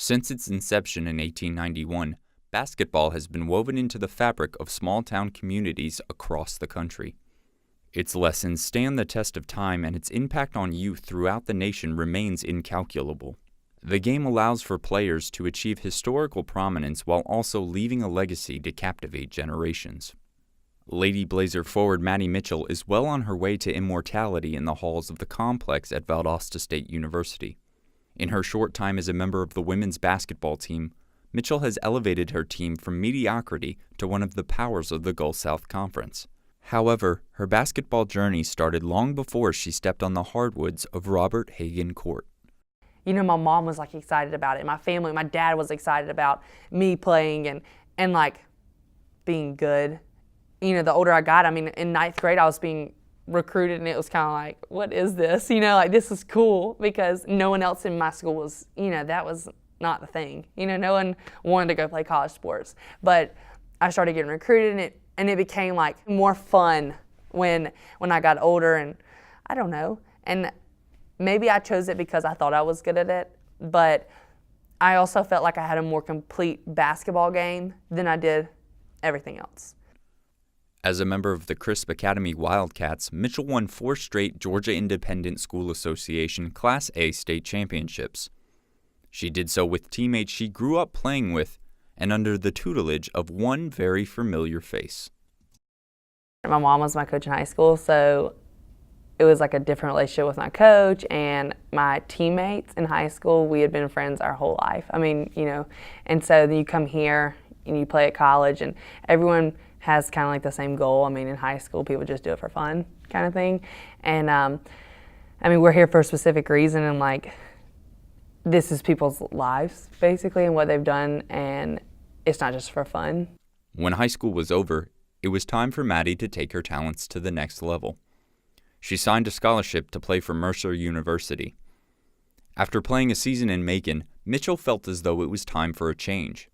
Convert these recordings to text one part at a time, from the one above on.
Since its inception in 1891, basketball has been woven into the fabric of small-town communities across the country. Its lessons stand the test of time, and its impact on youth throughout the nation remains incalculable. The game allows for players to achieve historical prominence while also leaving a legacy to captivate generations. Lady Blazer forward Madi Mitchell is well on her way to immortality in the halls of the complex at Valdosta State University. In her short time as a member of the women's basketball team, Mitchell has elevated her team from mediocrity to one of the powers of the Gulf South Conference. However, her basketball journey started long before she stepped on the hardwoods of Robert Hagan Court. You know, my mom was excited about it. My family, my dad was excited about me playing and being good. You know, the older I got, in ninth grade I was being recruited, and it was kind of like, what is this? You know, this is cool, because no one else in my school was, that was not the thing. No one wanted to go play college sports. But I started getting recruited, and it became more fun when I got older, and I don't know. And maybe I chose it because I thought I was good at it, but I also felt like I had a more complete basketball game than I did everything else. As a member of the Crisp Academy Wildcats, Mitchell won 4 straight Georgia Independent School Association Class A state championships. She did so with teammates she grew up playing with and under the tutelage of one very familiar face. My mom was my coach in high school, so it was a different relationship with my coach and my teammates in high school. We had been friends our whole life. And so then you come here and you play at college, and everyone has kind of the same goal. In high school, people just do it for fun kind of thing. And we're here for a specific reason, and this is people's lives basically and what they've done, and it's not just for fun. When high school was over, it was time for Madi to take her talents to the next level. She signed a scholarship to play for Mercer University. After playing a season in Macon, Mitchell felt as though it was time for a change.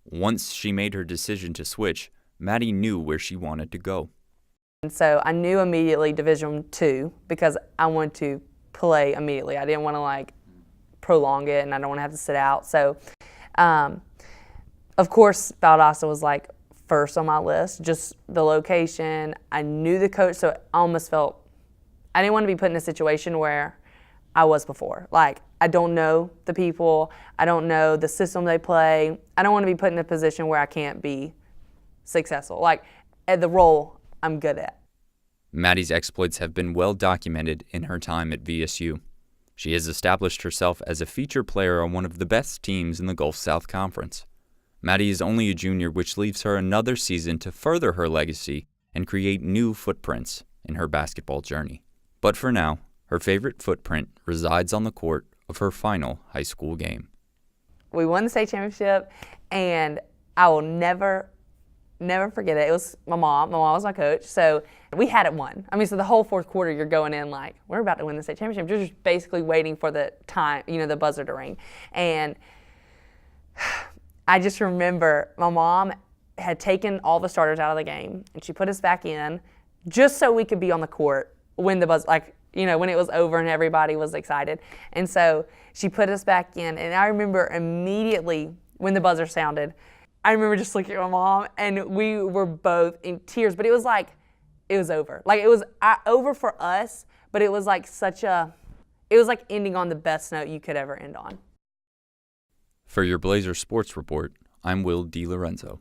Once she made her decision to switch, Madi knew where she wanted to go. And so I knew immediately Division II because I wanted to play immediately. I didn't want to prolong it, and I don't want to have to sit out. So, of course, Valdosta was first on my list, just the location. I knew the coach, so I almost felt I didn't want to be put in a situation where I was before. I don't know the people. I don't know the system they play. I don't want to be put in a position where I can't be successful. At the role I'm good at. Madi's exploits have been well documented in her time at VSU. She has established herself as a feature player on one of the best teams in the Gulf South Conference. Madi is only a junior, which leaves her another season to further her legacy and create new footprints in her basketball journey. But for now, her favorite footprint resides on the court of her final high school game. We won the state championship, and I will never forget it. It was my mom. My mom was my coach, so we had it won. So the whole fourth quarter, you're going in we're about to win the state championship. You're just basically waiting for the time, the buzzer to ring. And I just remember my mom had taken all the starters out of the game, and she put us back in just so we could be on the court when the buzz, when it was over and everybody was excited. And so she put us back in, and I remember immediately when the buzzer sounded, I remember just looking at my mom, and we were both in tears. But it was it was over. It was over for us, but it was it was ending on the best note you could ever end on. For your Blazer Sports Report, I'm Will DiLorenzo.